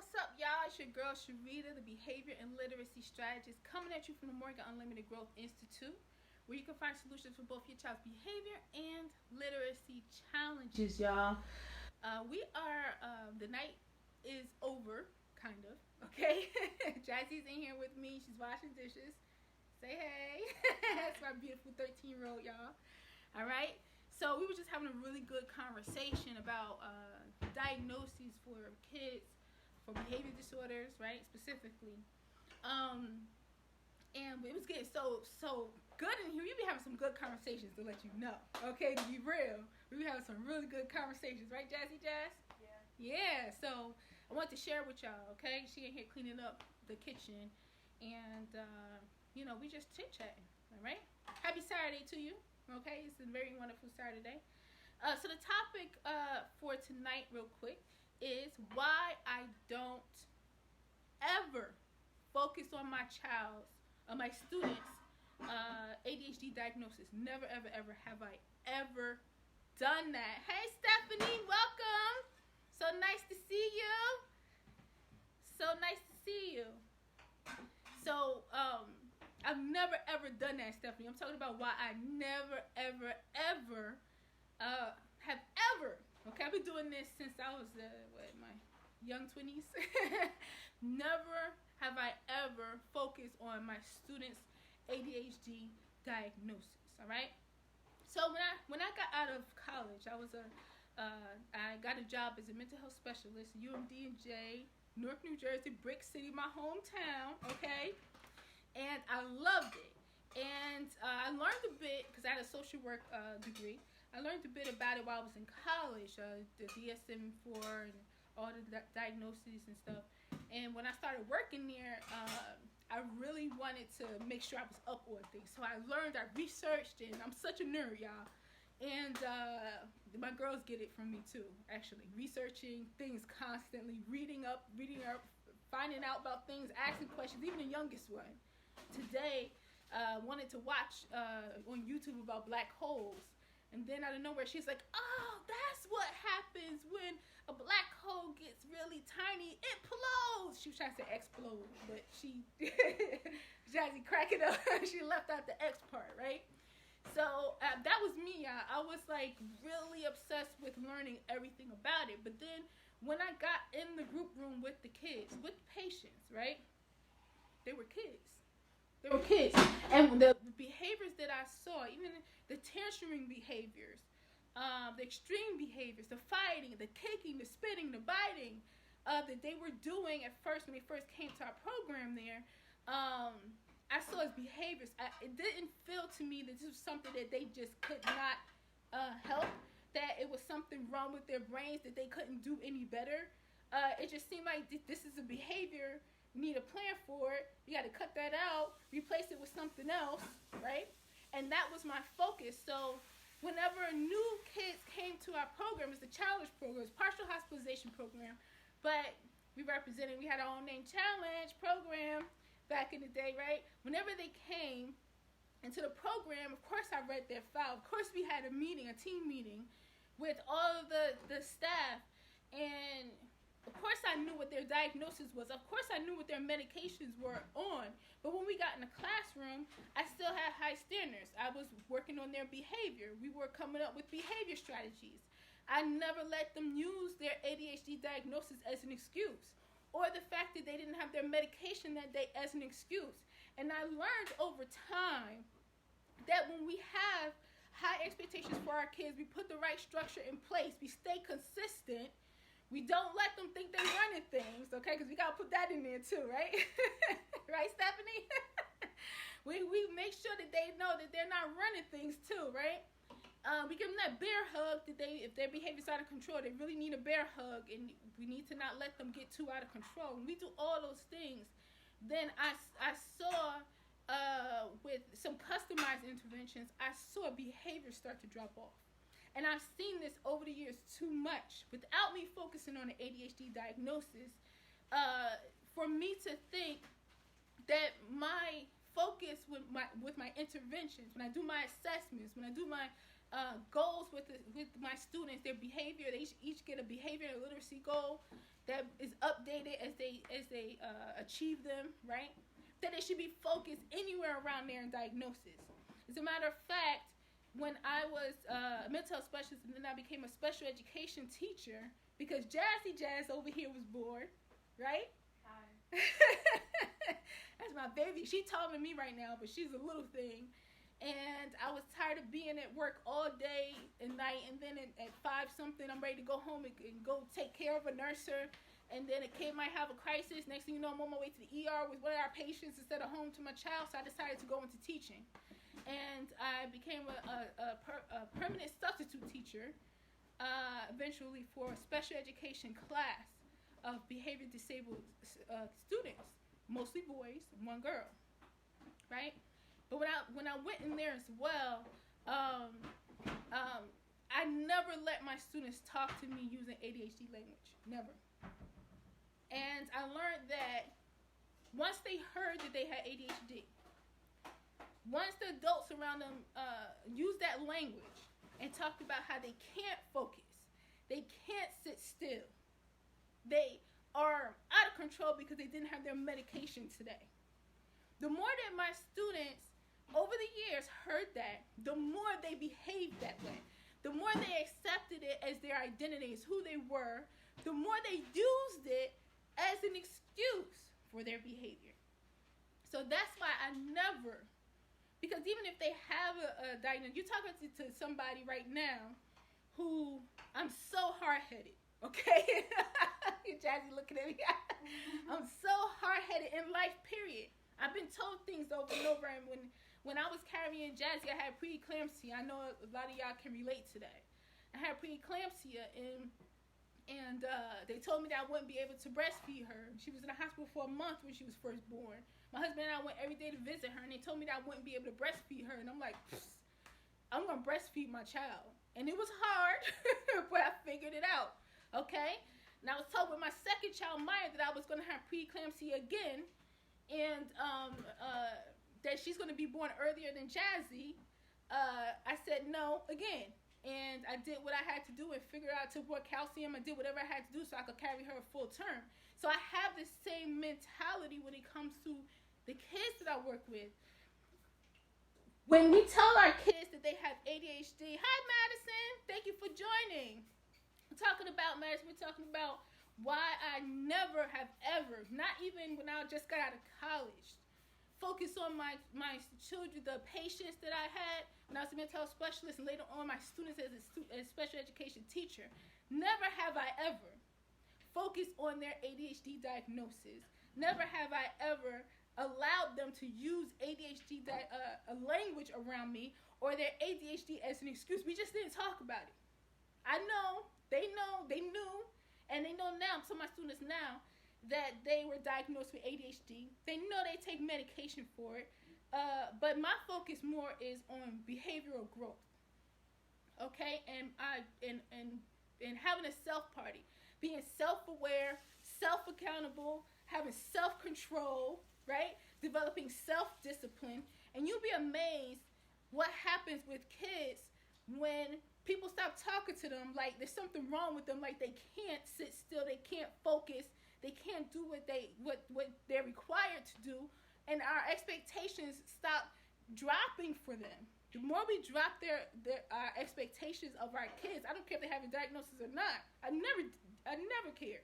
What's up, y'all? It's your girl Sharita, the Behavior and Literacy Strategist, coming at you from the Morgan Unlimited Growth Institute, where you can find solutions for both your child's behavior and literacy challenges, y'all. The night is over, kind of, okay? Jazzy's in here with me. She's washing dishes. Say hey. That's my beautiful 13-year-old, y'all. All right? So we were just having a really good conversation about diagnoses for kids for behavior disorders, right, specifically. And it was getting so good in here. We be having some good conversations, to let you know, okay, to be real. We be having some really good conversations, right, Jazzy Jazz? Yeah, so I want to share with y'all, okay? She in here cleaning up the kitchen, and, we just chit-chatting, all right? Happy Saturday to you, okay? It's a very wonderful Saturday. So the topic for tonight, real quick, is why I don't ever focus on my students' ADHD diagnosis. Never, ever, ever have I ever done that. Hey, Stephanie, welcome. So nice to see you. So, I've never, ever done that, Stephanie. I'm talking about why I never, ever, ever have ever. Okay, I've been doing this since I was, my young 20s. Never have I ever focused on my students' ADHD diagnosis, all right? So when I got out of college, I got a job as a mental health specialist at UMD&J, Newark, New Jersey, Brick City, my hometown, okay? And I loved it. And I learned a bit, because I had a social work degree. I learned a bit about it while I was in college, the DSM-4 and all the diagnoses and stuff. And when I started working there, I really wanted to make sure I was up on things. So I learned, I researched, and I'm such a nerd, y'all. And my girls get it from me too, actually. Researching things constantly, reading up, finding out about things, asking questions, even the youngest one. Today, wanted to watch on YouTube about black holes. And then out of nowhere, she's like, oh, that's what happens when a black hole gets really tiny. It implodes. She was trying to say explode, but she, Jazzy cracking up. She left out the X part, right? So that was me, y'all. I was like really obsessed with learning everything about it. But then when I got in the group room with the kids, with patients, right? They were kids. And the behaviors that I saw, even the tantruming behaviors, the extreme behaviors, the fighting, the kicking, the spitting, the biting, that they were doing at first when they first came to our program there, I saw as behaviors. It didn't feel to me that this was something that they just could not help, that it was something wrong with their brains, that they couldn't do any better. It just seemed like this is a behavior. You need a plan for it. You got to cut that out, replace it with something else, right? And that was my focus. So whenever new kids came to our program, it's the challenge program, it's partial hospitalization program, but we had our own name, challenge program back in the day, right? Whenever they came into the program, of course I read their file. Of course we had a team meeting with all of the staff, and of course I knew what their diagnosis was. Of course I knew what their medications were on. But when we got in the classroom, I still had high standards. I was working on their behavior. We were coming up with behavior strategies. I never let them use their ADHD diagnosis as an excuse, or the fact that they didn't have their medication that day as an excuse. And I learned over time that when we have high expectations for our kids, we put the right structure in place, we stay consistent. We don't let them think they're running things, okay? Because we got to put that in there too, right? Right, Stephanie? we make sure that they know that they're not running things too, right? We give them that bear hug that if their behavior's out of control, they really need a bear hug, and we need to not let them get too out of control. When we do all those things, then I saw with some customized interventions, I saw behavior start to drop off. And I've seen this over the years too much. Without me focusing on the ADHD diagnosis, for me to think that my focus with my interventions, when I do my assessments, when I do my goals with my my students their behavior. They each get a behavior literacy goal that is updated as they achieve them, right? That they should be focused anywhere around there in diagnosis. As a matter of fact, when I was a mental health specialist and then I became a special education teacher because Jazzy Jazz over here was bored, right? Hi. That's my baby. She's taller than me right now, but she's a little thing. And I was tired of being at work all day and night, and then at 5-something, I'm ready to go home and go take care of a nurser. And then a kid might have a crisis. Next thing you know, I'm on my way to the ER with one of our patients instead of home to my child. So I decided to go into teaching. And I became a permanent substitute teacher eventually for a special education class of behavior disabled students, mostly boys, one girl, right? But when I went in there as well, I never let my students talk to me using ADHD language, never. And I learned that once they heard that they had ADHD, once the adults around them used that language and talked about how they can't focus, they can't sit still, they are out of control because they didn't have their medication today. The more that my students over the years heard that, the more they behaved that way. The more they accepted it as their identity, as who they were, the more they used it as an excuse for their behavior. So that's why I never, because even if they have a diagnosis, you're talking to somebody right now who, I'm so hard-headed, okay? Jazzy looking at me. I'm so hard-headed in life, period. I've been told things over and over, and when I was carrying Jazzy, I had preeclampsia. I know a lot of y'all can relate to that. I had preeclampsia, and they told me that I wouldn't be able to breastfeed her. She was in the hospital for a month when she was first born. My husband and I went every day to visit her, and they told me that I wouldn't be able to breastfeed her. And I'm like, I'm going to breastfeed my child. And it was hard, but I figured it out, okay? And I was told with my second child, Maya, that I was going to have preeclampsia again, and that she's going to be born earlier than Jazzy. I said no again. And I did what I had to do and figured out, took what calcium, I did whatever I had to do so I could carry her a full term. So I have the same mentality when it comes to the kids that I work with. When we tell our kids that they have ADHD, hi Madison, thank you for joining. We're talking about Madison, we're talking about why I never have ever, not even when I just got out of college, focus on my children, the patients that I had when I was a mental health specialist, and later on my students as a special education teacher. Never have I ever focused on their ADHD diagnosis. Never have I ever allowed them to use ADHD language around me or their ADHD as an excuse. We just didn't talk about it. I know, they knew, and they know now, some of my students now, that they were diagnosed with ADHD. They know they take medication for it, but my focus more is on behavioral growth, okay? And having a self-party, being self-aware, self-accountable, having self-control, right? Developing self-discipline, and you'll be amazed what happens with kids when people stop talking to them like there's something wrong with them, like they can't sit still, they can't focus, they can't do what they're required to do, and our expectations stop dropping for them. The more we drop our expectations of our kids, I don't care if they have a diagnosis or not. I never care.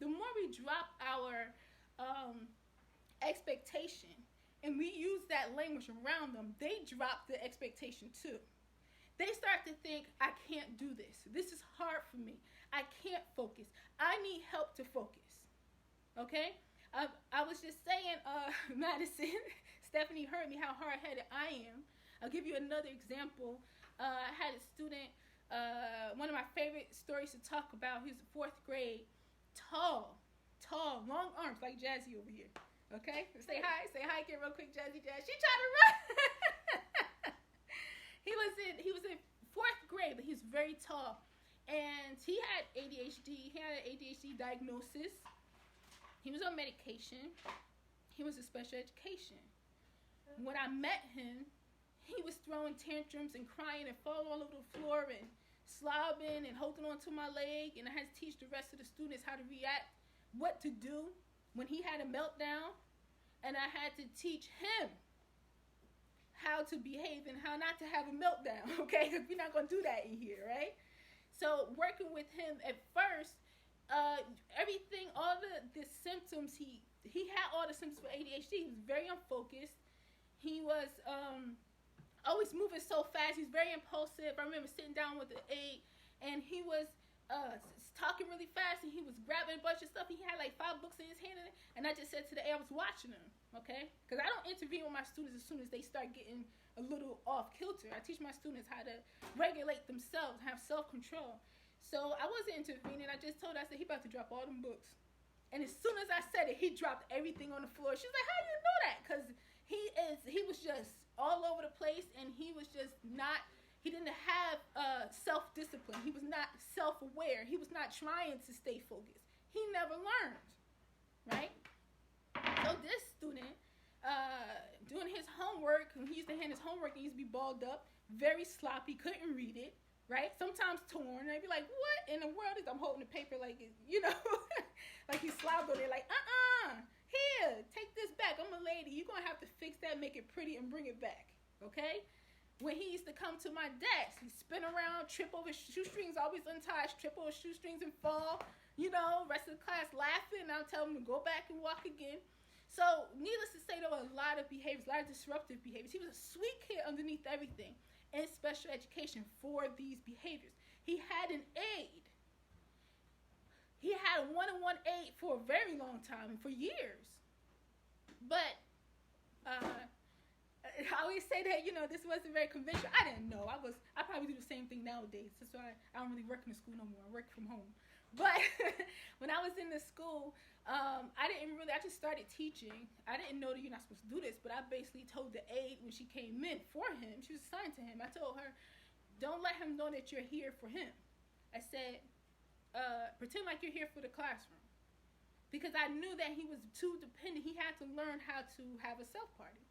The more we drop our expectation and we use that language around them, they drop the expectation too. They start to think, I can't do this. This is hard for me. I can't focus. I need help to focus. Okay? I was just saying, Madison, Stephanie heard me how hard-headed I am. I'll give you another example. I had a student, one of my favorite stories to talk about. He was in 4th grade, tall, long arms like Jazzy over here. Okay? Say hi again real quick, Jazzy Jazz. She tried to run. He was in 4th grade, but he's very tall. And he had ADHD. He had an ADHD diagnosis. He was on medication. He was in special education. When I met him, he was throwing tantrums and crying and falling all over the floor and slobbing and holding on to my leg, and I had to teach the rest of the students how to react, what to do when he had a meltdown, and I had to teach him how to behave and how not to have a meltdown, okay? Because we're not going to do that in here, right? So working with him at first, everything, all the symptoms, he had all the symptoms for ADHD. He was very unfocused. He was always moving so fast. He's very impulsive. I remember sitting down with the aide, and he was talking really fast, and he was grabbing a bunch of stuff. He had like 5 books in his hand, and I just said to the aide, I was watching him, okay? Because I don't intervene with my students as soon as they start getting a little off kilter. I teach my students how to regulate themselves, have self-control. So I wasn't intervening. I just told her, I said, he about to drop all them books. And as soon as I said it, he dropped everything on the floor. She's like, how do you know that? Because he was just all over the place, and he was just not, he didn't have self-discipline. He was not self-aware. He was not trying to stay focused. He never learned, right? So this student, doing his homework, when he used to hand his homework, he used to be balled up, very sloppy, couldn't read it, right? Sometimes torn. I'd be like, what in the world is, I'm holding the paper like, like he slobbed on it, like, here, take this back. I'm a lady. You're going to have to fix that, make it pretty, and bring it back, okay? When he used to come to my desk, he'd spin around, trip over shoestrings, always untied, trip over shoestrings and fall, rest of the class laughing, and I'll tell him to go back and walk again. So, needless to say, there were a lot of behaviors, a lot of disruptive behaviors. He was a sweet kid underneath everything in special education for these behaviors. He had an aide. He had a one-on-one aide for a very long time, for years. But, I always say that, this wasn't very conventional. I didn't know. I probably do the same thing nowadays. That's why I don't really work in the school no more. I work from home. But when I was in the school, I just started teaching. I didn't know that you're not supposed to do this, but I basically told the aide when she came in for him, she was assigned to him. I told her, don't let him know that you're here for him. I said, pretend like you're here for the classroom. Because I knew that he was too dependent. He had to learn how to have a self-party.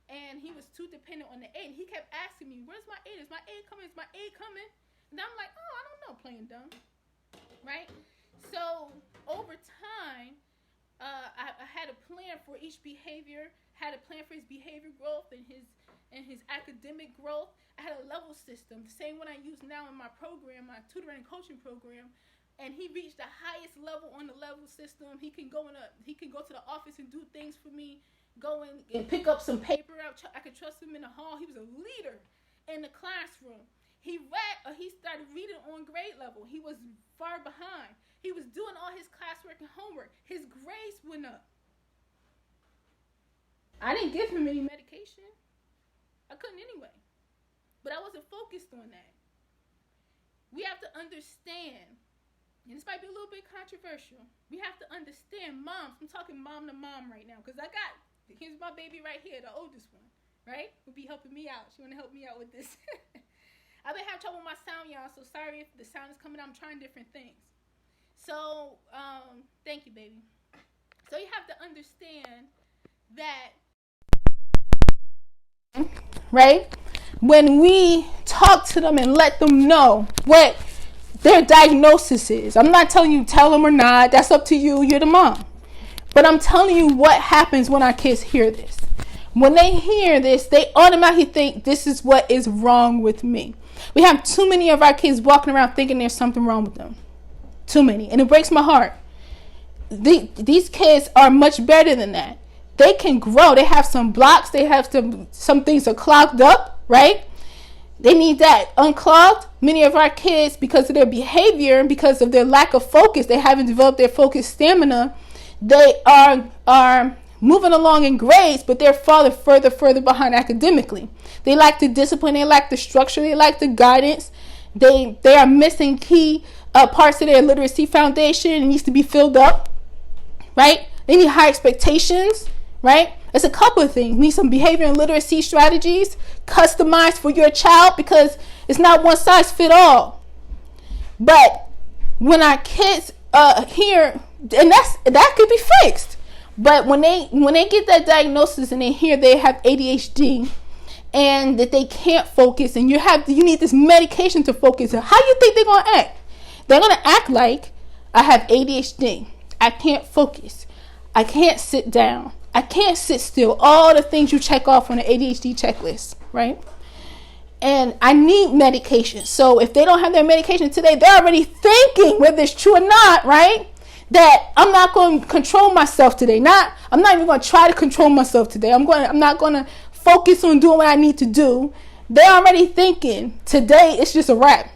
And he was too dependent on the aide. He kept asking me, where's my aide? Is my aide coming? Is my aide coming? And I'm like, I don't know, playing dumb. Right? So, over time, I had a plan for each behavior, had a plan for his behavior growth and his academic growth. I had a level system, the same one I use now in my program, my tutoring and coaching program. And he reached the highest level on the level system. He can go to the office and do things for me. Go in and pick up some paper. I could trust him in the hall. He was a leader in the classroom. He started reading on grade level. He was far behind. He was doing all his classwork and homework. His grades went up. I didn't give him any medication. I couldn't anyway. But I wasn't focused on that. We have to understand, and this might be a little bit controversial, we have to understand moms. I'm talking mom to mom right now, because here's my baby right here, the oldest one, right? Will be helping me out. She want to help me out with this. I've been having trouble with my sound, y'all, so sorry if the sound is coming out. I'm trying different things. So, thank you, baby. So you have to understand that, right? When we talk to them and let them know what their diagnosis is. I'm not telling you tell them or not. That's up to you. You're the mom. But I'm telling you what happens when our kids hear this. When they hear this, they automatically think this is what is wrong with me. We have too many of our kids walking around thinking there's something wrong with them. Too many. And it breaks my heart. These kids are much better than that. They can grow. They have some blocks. They have some things are clogged up, right? They need that unclogged. Many of our kids, because of their behavior and because of their lack of focus, they haven't developed their focus stamina. They are moving along in grades, but they're falling further behind academically. They lack the discipline. They lack the structure. They lack the guidance. They are missing key parts of their literacy foundation. It needs to be filled up, right? They need high expectations, right? It's a couple of things. You need some behavior and literacy strategies customized for your child, because it's not one size fit all. But when our kids hear, and that could be fixed. But when they get that diagnosis and they hear they have ADHD, and that they can't focus, and you need this medication to focus. How do you think they're going to act? They're going to act like, I have ADHD. I can't focus. I can't sit down. I can't sit still. All the things you check off on the ADHD checklist, right? And I need medication. So if they don't have their medication today, they're already thinking, whether it's true or not, right, that I'm not going to control myself today. I'm not even going to try to control myself today. I'm not going to focus on doing what I need to do. They're already thinking today it's just a wrap.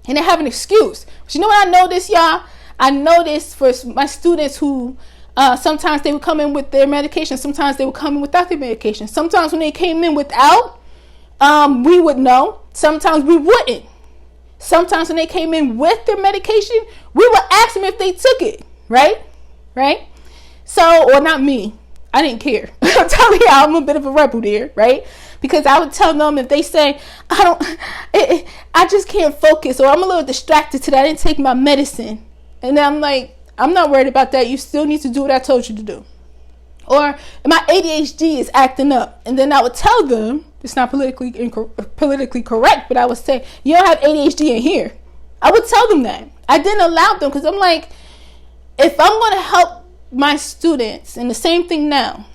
And they have an excuse. But you know what I noticed, y'all? I noticed for my students who sometimes they would come in with their medication. Sometimes they would come in without their medication. Sometimes when they came in without, we would know. Sometimes we wouldn't. Sometimes when they came in with their medication, we would ask them if they took it. Right? So, or not me. I didn't care. I'm telling you, I'm a bit of a rebel there, right? Because I would tell them if they say, I just can't focus, or I'm a little distracted today, I didn't take my medicine. And then I'm like, I'm not worried about that. You still need to do what I told you to do. Or my ADHD is acting up. And then I would tell them, it's not politically correct, but I would say, you don't have ADHD in here. I would tell them that. I didn't allow them because I'm like, if I'm going to help my students, and the same thing now,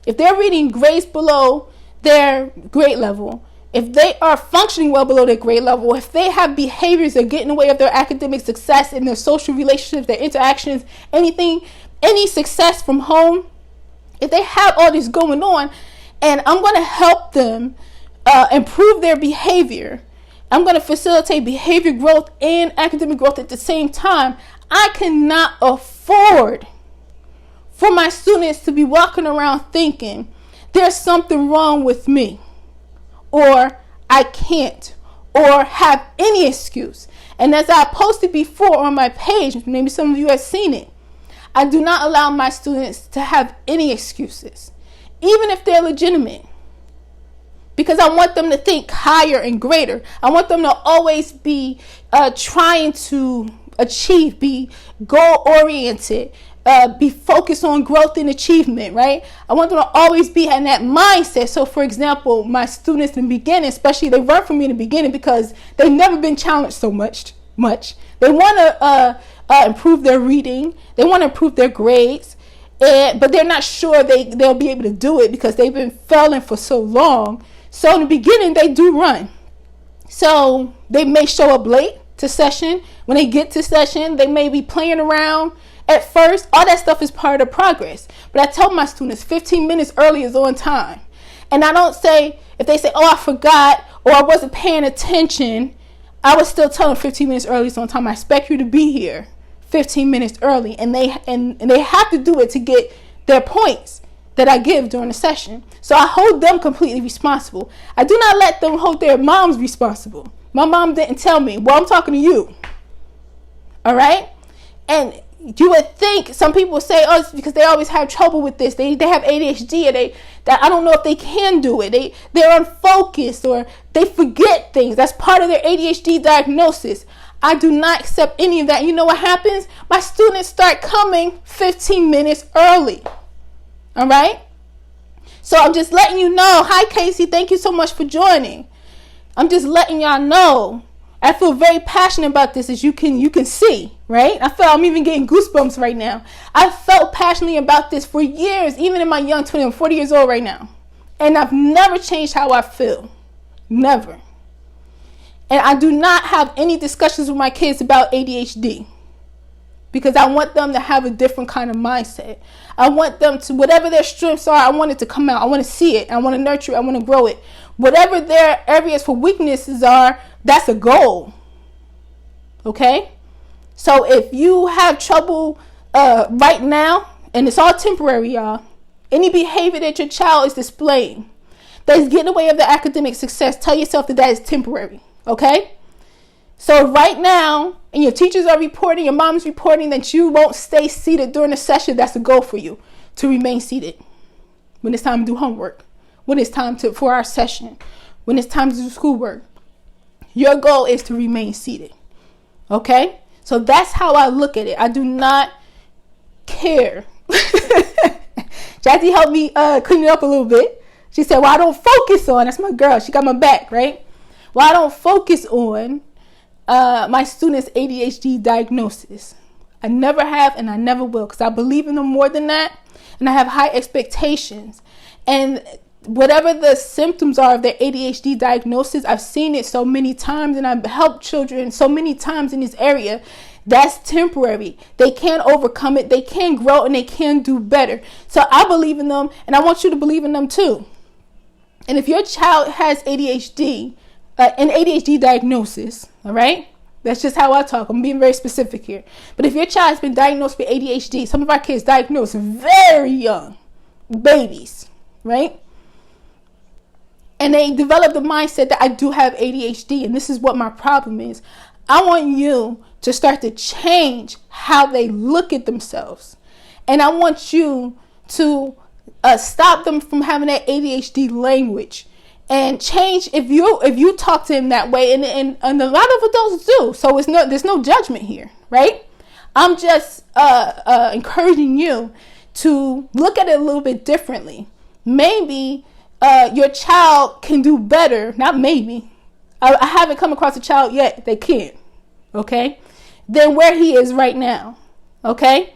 if they're reading grades below their grade level, if they are functioning well below their grade level, if they have behaviors that get in the way of their academic success in their social relationships, their interactions, any success from home, if they have all this going on, and I'm going to help them improve their behavior, I'm going to facilitate behavior growth and academic growth at the same time, I cannot afford for my students to be walking around thinking there's something wrong with me, or I can't, or have any excuse. And as I posted before on my page, maybe some of you have seen it, I do not allow my students to have any excuses, even if they're legitimate, because I want them to think higher and greater. I want them to always be trying to achieve, be goal-oriented, be focused on growth and achievement, right? I want them to always be in that mindset. So, for example, my students in the beginning, especially, they learn from me in the beginning because they've never been challenged so much. They want to improve their reading. They want to improve their grades, but they're not sure they'll be able to do it because they've been failing for so long. So in the beginning, they do run. So they may show up late to session. When they get to session, they may be playing around at first. All that stuff is part of the progress. But I tell my students 15 minutes early is on time. And I don't say, if they say, oh, I forgot, or I wasn't paying attention, I would still tell them 15 minutes early is on time. I expect you to be here 15 minutes early. And they have to do it to get their points that I give during the session. So I hold them completely responsible. I do not let them hold their moms responsible. My mom didn't tell me. Well, I'm talking to you. All right? And you would think, some people say, oh, it's because they always have trouble with this. They have ADHD, or that I don't know if they can do it. They're unfocused, or they forget things. That's part of their ADHD diagnosis. I do not accept any of that. You know what happens? My students start coming 15 minutes early. All right? So I'm just letting you know. Hi, Casey. Thank you so much for joining. I'm just letting y'all know. I feel very passionate about this, as you can see, right? I'm even getting goosebumps right now. I felt passionately about this for years, even in my young 20s. I'm 40 years old right now. And I've never changed how I feel. Never. And I do not have any discussions with my kids about ADHD, because I want them to have a different kind of mindset. I want them to, whatever their strengths are, I want it to come out. I want to see it. I want to nurture it. I want to grow it. Whatever their areas for weaknesses are, that's a goal. Okay? So if you have trouble right now, and it's all temporary, y'all, any behavior that your child is displaying that is getting in the way of their academic success, tell yourself that is temporary. Okay? So right now, and your teachers are reporting, your mom's reporting that you won't stay seated during the session, that's a goal for you, to remain seated when it's time to do homework, when it's time for our session, when it's time to do schoolwork. Your goal is to remain seated. Okay? So that's how I look at it. I do not care. Jazzy helped me clean it up a little bit. She said, well, I don't focus on, that's my girl, she got my back, right? Well, I don't focus on my students' ADHD diagnosis. I never have and I never will, because I believe in them more than that, and I have high expectations. And whatever the symptoms are of their ADHD diagnosis, I've seen it so many times, and I've helped children so many times in this area. That's temporary. They can overcome it, they can grow, and they can do better. So I believe in them, and I want you to believe in them too. And if your child has ADHD, an ADHD diagnosis, all right? That's just how I talk. I'm being very specific here. But if your child has been diagnosed with ADHD, some of our kids diagnosed very young, babies, right? And they develop the mindset that I do have ADHD, and this is what my problem is. I want you to start to change how they look at themselves. And I want you to stop them from having that ADHD language, and change if you talk to him that way, and a lot of adults do. So there's no judgment here, right? I'm just encouraging you to look at it a little bit differently. Maybe your child can do better. Not maybe. I haven't come across a child yet that can, okay, than where he is right now, okay?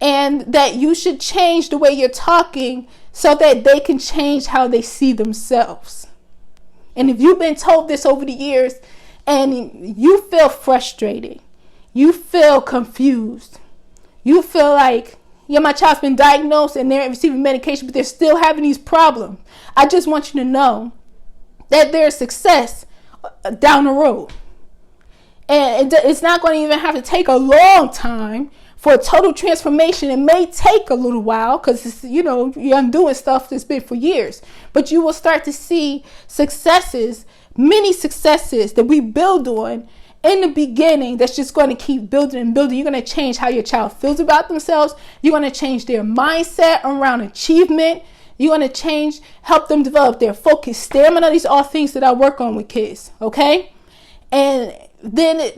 And that you should change the way you're talking so that they can change how they see themselves. And if you've been told this over the years and you feel frustrated, you feel confused, you feel like, yeah, my child's been diagnosed and they're receiving medication, but they're still having these problems, I just want you to know that there's success down the road. And it's not going to even have to take a long time for a total transformation. It may take a little while because, you're undoing stuff that's been for years. But you will start to see successes, many successes that we build on in the beginning that's just going to keep building and building. You're going to change how your child feels about themselves. You're going to change their mindset around achievement. You're going to help them develop their focus, stamina. These are all things that I work on with kids, okay? And then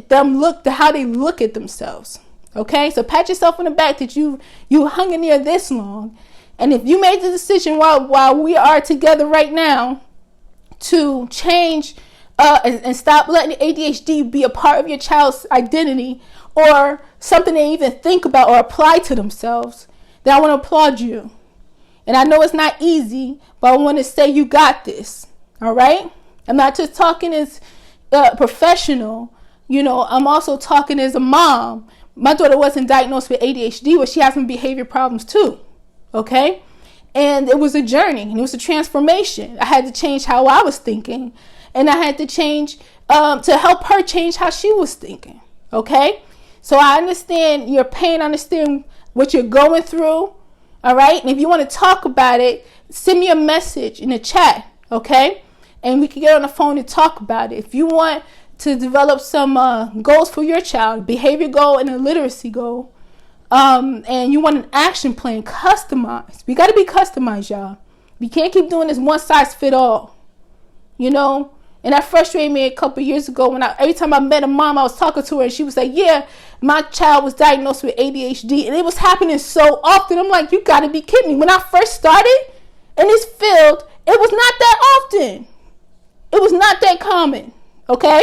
how they look at themselves. Okay, so pat yourself on the back that you hung in there this long. And if you made the decision while we are together right now to change and stop letting ADHD be a part of your child's identity or something they even think about or apply to themselves, then I want to applaud you. And I know it's not easy, but I want to say you got this. All right? I'm not just talking as a professional. I'm also talking as a mom. My daughter wasn't diagnosed with ADHD, but she has some behavior problems too, okay? And it was a journey, and it was a transformation. I had to change how I was thinking, and I had to change to help her change how she was thinking, okay? So I understand your pain, I understand what you're going through, all right? And if you want to talk about it, send me a message in the chat, okay? And we can get on the phone and talk about it. If you want to develop some goals for your child, behavior goal and a literacy goal, and you want an action plan customized. We got to be customized, y'all. We can't keep doing this one size fit all, and that frustrated me a couple years ago when every time I met a mom, I was talking to her and she was like, yeah, my child was diagnosed with ADHD, and it was happening so often. I'm like, you got to be kidding me. When I first started in this field, it was not that often. It was not that common, okay?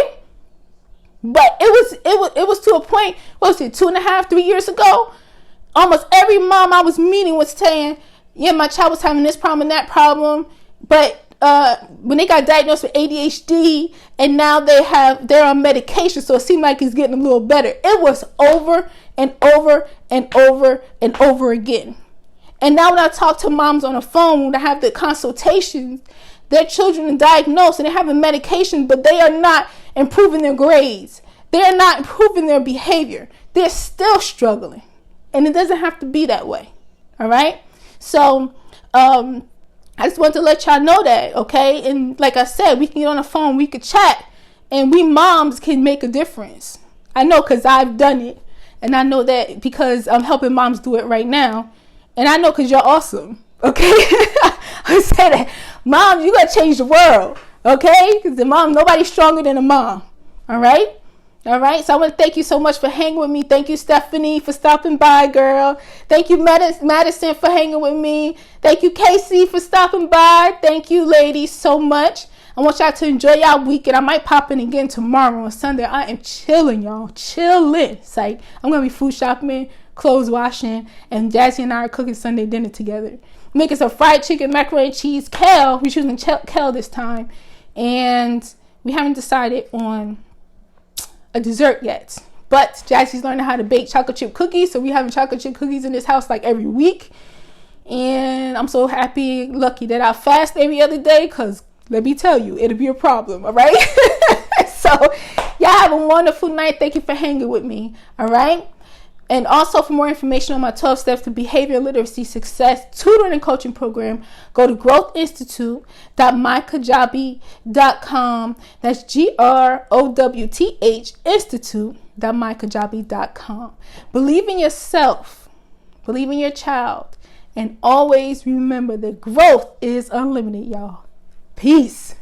But it was to a point, what was it, 2.5, 3 years ago? Almost every mom I was meeting was saying, yeah, my child was having this problem and that problem. But when they got diagnosed with ADHD and now they're on medication, so it seemed like it's getting a little better. It was over and over and over and over again. And now when I talk to moms on the phone, when I have the consultations, their children are diagnosed and they're having medication, but they are not improving their grades. They're not improving their behavior. They're still struggling. And it doesn't have to be that way. All right? So, I just want to let y'all know that, okay? And like I said, we can get on the phone, we could chat, and we moms can make a difference. I know because I've done it. And I know that because I'm helping moms do it right now. And I know because you're awesome. Okay? I say that. Moms, you got to change the world. Okay? Because nobody's stronger than a mom. All right? All right, so I want to thank you so much for hanging with me. Thank you, Stephanie, for stopping by, girl. Thank you, Madison, for hanging with me. Thank you, Casey, for stopping by. Thank you, ladies, so much. I want y'all to enjoy y'all weekend. I might pop in again tomorrow on Sunday. I am chilling, y'all. Chilling. It's like I'm going to be food shopping, clothes washing, and Jazzy and I are cooking Sunday dinner together. Making some fried chicken, macaroni and cheese, kale. We're choosing kale this time. And we haven't decided on a dessert yet, but Jazzy's learning how to bake chocolate chip cookies, so we having chocolate chip cookies in this house like every week. And I'm so happy, lucky that I fast every other day, because let me tell you, it'll be a problem. All right. So y'all have a wonderful night. Thank you for hanging with me. All right. And also, for more information on my 12 steps to behavior literacy success tutoring and coaching program, go to growthinstitute.mykajabi.com. That's GROWTH Institute.mykajabi.com. Believe in yourself, believe in your child, and always remember that growth is unlimited, y'all. Peace.